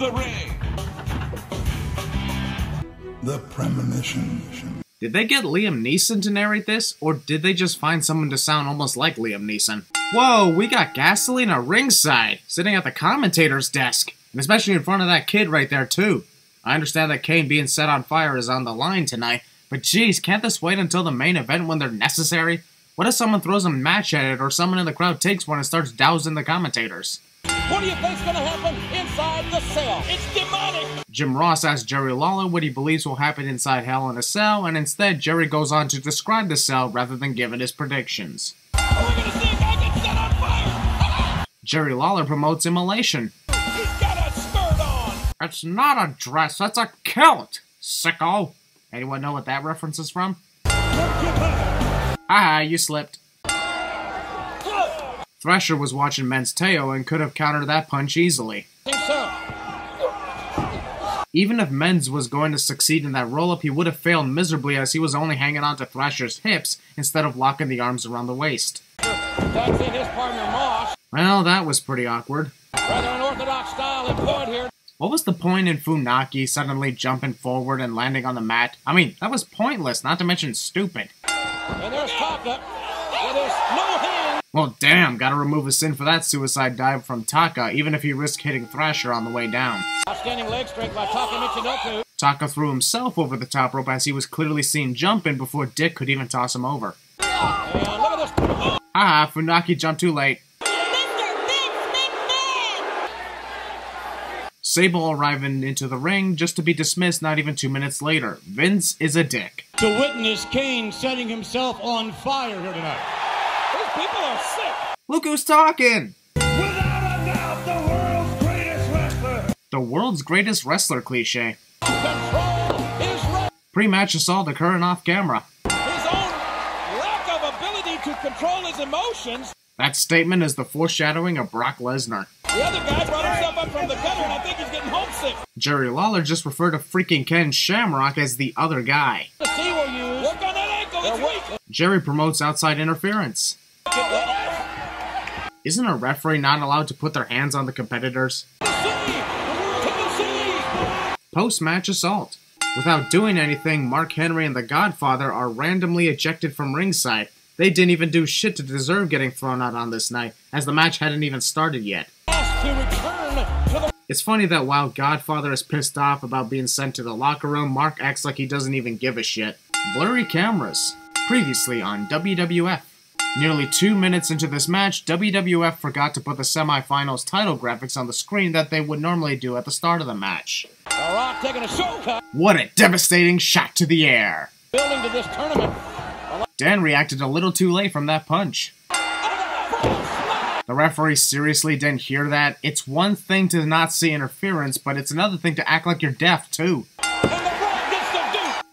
the ring. The Premonition. Did they get Liam Neeson to narrate this, or did they just find someone to sound almost like Liam Neeson? Whoa, we got Gasoline at ringside, sitting at the commentator's desk, and especially in front of that kid right there too. I understand that Kane being set on fire is on the line tonight, but geez, can't this wait until the main event when they're necessary? What if someone throws a match at it, or someone in the crowd takes one and starts dousing the commentators? What do you think's gonna happen inside the cell? It's demonic! Jim Ross asks Jerry Lawler what he believes will happen inside Hell in a Cell, and instead Jerry goes on to describe the cell rather than giving his predictions. We're gonna see a guy get set on fire! Jerry Lawler promotes immolation. He's got a skirt on! It's not a dress, that's a kilt, sicko! Anyone know what that reference is from? Haha, you slipped. Thresher was watching Men's Teo and could have countered that punch easily. Even if Menz was going to succeed in that roll-up, he would have failed miserably as he was only hanging on to Thrasher's hips instead of locking the arms around the waist. That's in his partner Moss. Well, that was pretty awkward. Rather unorthodox style employed here. What was the point in Funaki suddenly jumping forward and landing on the mat? I mean, that was pointless, not to mention stupid. And there's Taka with his no hand. Well, damn, gotta remove a sin for that suicide dive from Taka, even if he risked hitting Thrasher on the way down. Outstanding leg strength by Taka Michinoku. Taka threw himself over the top rope as he was clearly seen jumping before Dick could even toss him over. And look at this. Haha, Funaki jumped too late. Mr. Vince McMahon! Sable arriving into the ring just to be dismissed not even 2 minutes later. Vince is a dick. To witness Kane setting himself on fire here tonight. These people are sick. Look who's talking! Without a doubt, the world's greatest wrestler. The world's greatest wrestler cliche. Control his right. Pre-match assault occurring off camera. His own lack of ability to control his emotions. That statement is the foreshadowing of Brock Lesnar. The other guy brought himself up from the gutter, and I think he's getting homesick. Jerry Lawler just referred to freaking Ken Shamrock as the other guy. The C will use. Work on that ankle. It's weak. Jerry promotes outside interference. Isn't a referee not allowed to put their hands on the competitors? Post-match assault. Without doing anything, Mark Henry and the Godfather are randomly ejected from ringside. They didn't even do shit to deserve getting thrown out on this night, as the match hadn't even started yet. It's funny that while Godfather is pissed off about being sent to the locker room, Mark acts like he doesn't even give a shit. Blurry cameras. Previously on WWF. Nearly 2 minutes into this match, WWF forgot to put the semifinals title graphics on the screen that they would normally do at the start of the match. The Rock taking a shortcut. What a devastating shot to the air! Building to this tournament. Dan reacted a little too late from that punch. The referee seriously didn't hear that? It's one thing to not see interference, but it's another thing to act like you're deaf, too.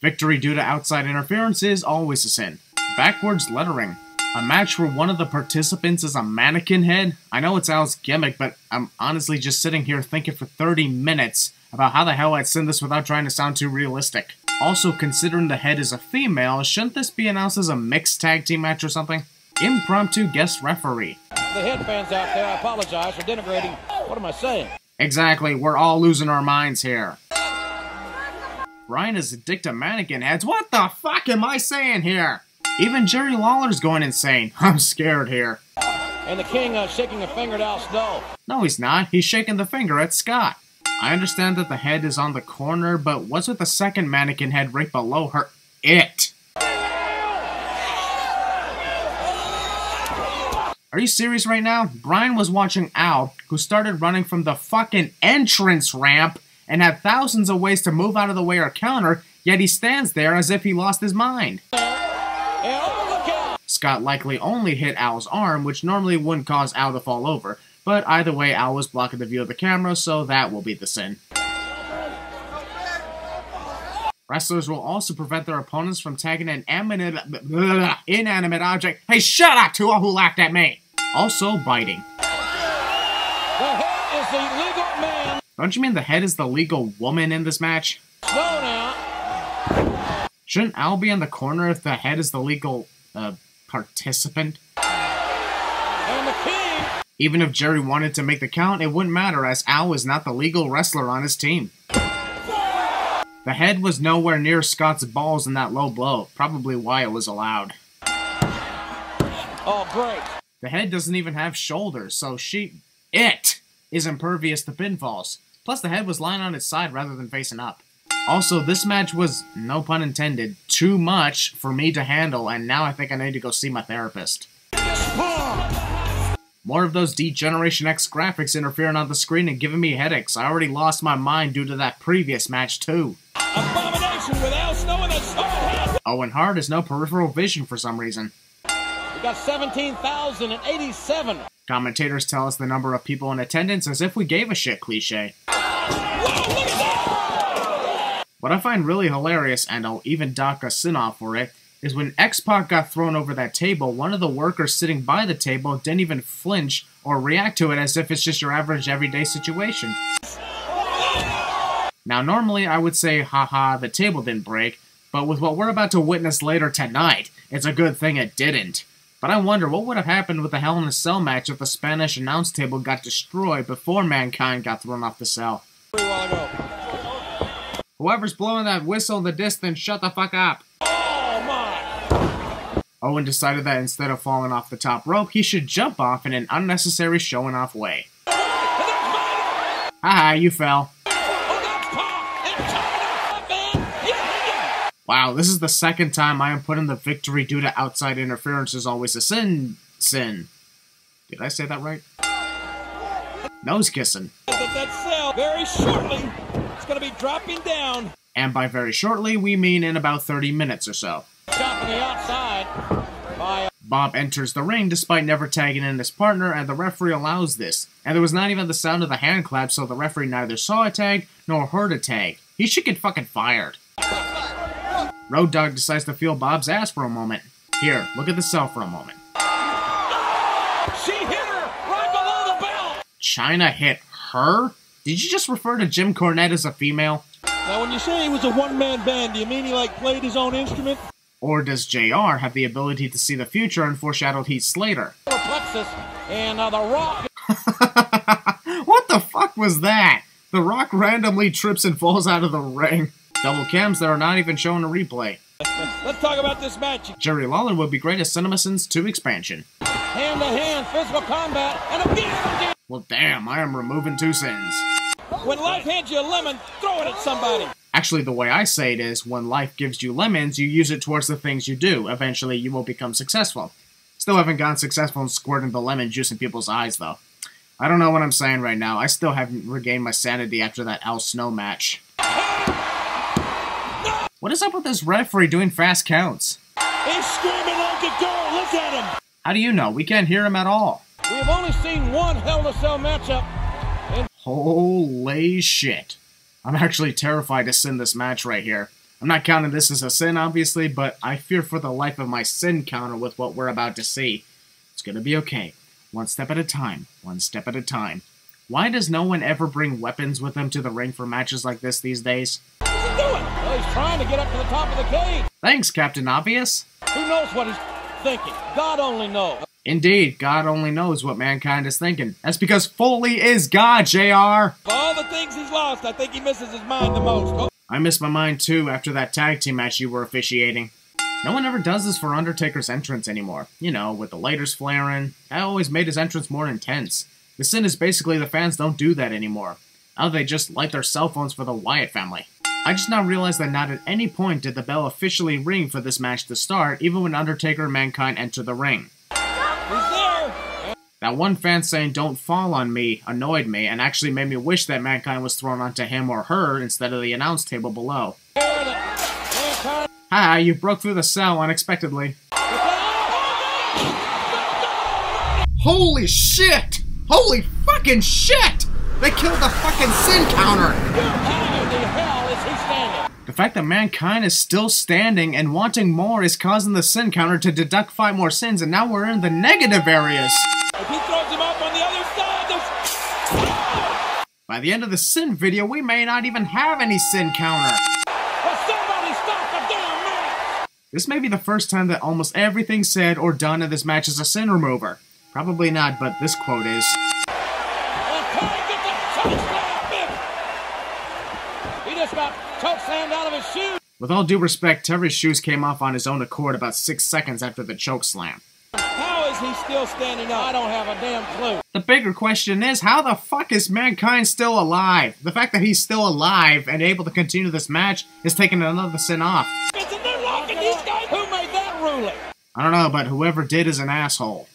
Victory due to outside interference is always a sin. Backwards lettering. A match where one of the participants is a mannequin head? I know it's Al's gimmick, but I'm honestly just sitting here thinking for 30 minutes about how the hell I'd send this without trying to sound too realistic. Also, considering the head is a female, shouldn't this be announced as a mixed tag team match or something? Impromptu guest referee. The head fans out there, I apologize for denigrating. What am I saying? Exactly, we're all losing our minds here. Brian is addicted to mannequin heads. What the fuck am I saying here? Even Jerry Lawler's going insane. I'm scared here. And the King shaking a finger at Al Snow. No, he's not. He's shaking the finger at Scott. I understand that the head is on the corner, but what's with the second mannequin head right below her? Are you serious right now? Brian was watching Al, who started running from the fucking entrance ramp and had thousands of ways to move out of the way or counter, yet he stands there as if he lost his mind. Scott likely only hit Al's arm, which normally wouldn't cause Al to fall over, but either way, Al was blocking the view of the camera, so that will be the sin. Wrestlers will also prevent their opponents from tagging an inanimate object. Hey, shut up to all who laughed at me! Also, biting. The head is the legal man. Don't you mean the head is the legal woman in this match? No, now. Shouldn't Al be in the corner if the head is the legal, participant? And the King. Even if Jerry wanted to make the count, it wouldn't matter as Al was not the legal wrestler on his team. The head was nowhere near Scott's balls in that low blow, probably why it was allowed. Oh, great. The head doesn't even have shoulders, so it is impervious to pinfalls. Plus, the head was lying on its side rather than facing up. Also, this match was, no pun intended, too much for me to handle, and now I think I need to go see my therapist. More of those D-Generation X graphics interfering on the screen and giving me headaches. I already lost my mind due to that previous match, too. Abomination with Al Snow and a sword head. Owen Hart has no peripheral vision for some reason. We got 17,087. Commentators tell us the number of people in attendance as if we gave a shit cliche. Whoa, look at that! What I find really hilarious, and I'll even dock a sin off for it, is when X-Pac got thrown over that table, one of the workers sitting by the table didn't even flinch or react to it as if it's just your average everyday situation. Now normally I would say, haha, the table didn't break, but with what we're about to witness later tonight, it's a good thing it didn't. But I wonder what would have happened with the Hell in a Cell match if the Spanish announce table got destroyed before Mankind got thrown off the cell. Whoever's blowing that whistle in the distance, shut the fuck up. Owen decided that instead of falling off the top rope, he should jump off in an unnecessary showing off way. Haha, you fell. Wow, this is the second time I am put in the victory due to outside interference is always a sin. Did I say that right? Nose kissing. That cell very shortly. It's going to be dropping down. And by very shortly, we mean in about 30 minutes or so. Shot from the outside by Bob enters the ring despite never tagging in his partner, and the referee allows this. And there was not even the sound of the hand clap, so the referee neither saw a tag nor heard a tag. He should get fucking fired. Road Dogg decides to feel Bob's ass for a moment. Here, look at the cell for a moment. She hit her right below the belt. Chyna hit her? Did you just refer to Jim Cornette as a female? Now, when you say he was a one-man band, do you mean he, like, played his own instrument? Or does JR have the ability to see the future and foreshadowed Heath Slater? Plexus and The Rock. What the fuck was that? The Rock randomly trips and falls out of the ring. Double cams that are not even showing a replay. Let's talk about this match. Jerry Lawler would be great as Cinema Sins 2 expansion. Hand-to-hand physical combat and again. Well, damn, I am removing 2 sins. When life hands you a lemon, throw it at somebody. Actually, the way I say it is, when life gives you lemons, you use it towards the things you do. Eventually, you will become successful. Still haven't gotten successful in squirting the lemon juice in people's eyes, though. I don't know what I'm saying right now. I still haven't regained my sanity after that Al Snow match. What is up with this referee doing fast counts? He's screaming like a girl. Look at him. How do you know? We can't hear him at all. We have only seen one Hell in a Cell matchup. Holy shit. I'm actually terrified to sin this match right here. I'm not counting this as a sin, obviously, but I fear for the life of my sin counter with what we're about to see. It's gonna be okay. One step at a time. One step at a time. Why does no one ever bring weapons with them to the ring for matches like this these days? What's he doing? Well, he's trying to get up to the top of the cage. Thanks, Captain Obvious. Who knows what he's thinking? God only knows. Indeed, God only knows what Mankind is thinking. That's because Foley is God, JR! Of all the things he's lost, I think he misses his mind the most. Oh. I missed my mind too after that tag team match you were officiating. No one ever does this for Undertaker's entrance anymore. You know, with the lighters flaring. That always made his entrance more intense. The sin is basically the fans don't do that anymore. Now they just light their cell phones for the Wyatt family. I just now realized that not at any point did the bell officially ring for this match to start, even when Undertaker and Mankind enter the ring. He's there! That one fan saying "don't fall on me" annoyed me and actually made me wish that Mankind was thrown onto him or her instead of the announce table below. Haha, you broke through the cell unexpectedly. Holy shit! Holy fucking shit! They killed the fucking sin counter! How in the hell is he standing? The fact that Mankind is still standing and wanting more is causing the sin counter to deduct 5 more sins, and now we're in the negative areas. If he throws him up on the other side, there's... By the end of the sin video, we may not even have any sin counter. Well, somebody stop the damn match! This may be the first time that almost everything said or done in this match is a sin remover. Probably not, but this quote is. And Kane gets a chokeslam. He just got chokeslammed out of his shoes. With all due respect, Terry's shoes came off on his own accord about 6 seconds after the chokeslam. How is he still standing up? I don't have a damn clue. The bigger question is, how the fuck is Mankind still alive? The fact that he's still alive and able to continue this match is taking another sin off. Isn't there locking these guys? Who made that ruling? I don't know, but whoever did is an asshole.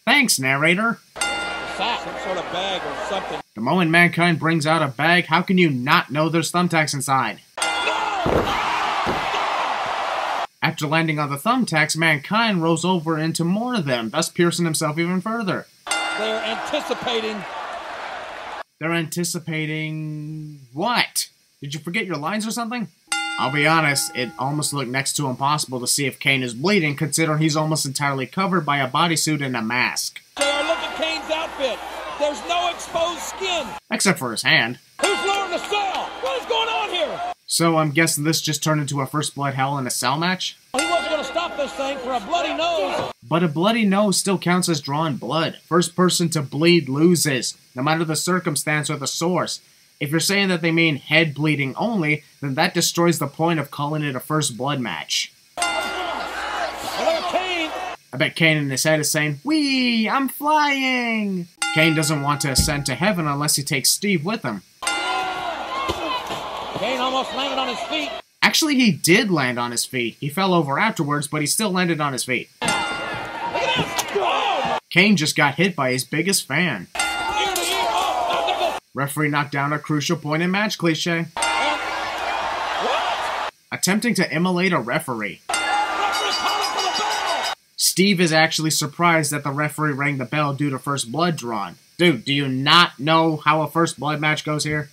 Thanks, narrator. Sack, some sort of bag or something. The moment Mankind brings out a bag, how can you not know there's thumbtacks inside? After landing on the thumbtacks, Mankind rolls over into more of them, thus piercing himself even further. They're anticipating. They're anticipating... what? Did you forget your lines or something? I'll be honest, it almost looked next to impossible to see if Kane is bleeding, considering he's almost entirely covered by a bodysuit and a mask. JR, look at Kane's outfit. There's no exposed skin. Except for his hand. Who's lowering the cell? What is going on here? So I'm guessing this just turned into a First Blood Hell in a Cell match? He wasn't going to stop this thing for a bloody nose. But a bloody nose still counts as drawn blood. First person to bleed loses, no matter the circumstance or the source. If you're saying that they mean head bleeding only, then that destroys the point of calling it a First Blood match. Kane. I bet Kane in his head is saying, "Wee, I'm flying!" Kane doesn't want to ascend to heaven unless he takes Steve with him. Kane almost landed on his feet. Actually, he did land on his feet. He fell over afterwards, but he still landed on his feet. Look at this. Oh. Kane just got hit by his biggest fan. Ear to ear. Oh, Referee knocked down a crucial point in match cliche. what? Attempting to immolate a referee. Referee calling for the bell. Steve is actually surprised that the referee rang the bell due to First Blood drawn. Dude, do you not know how a First Blood match goes here?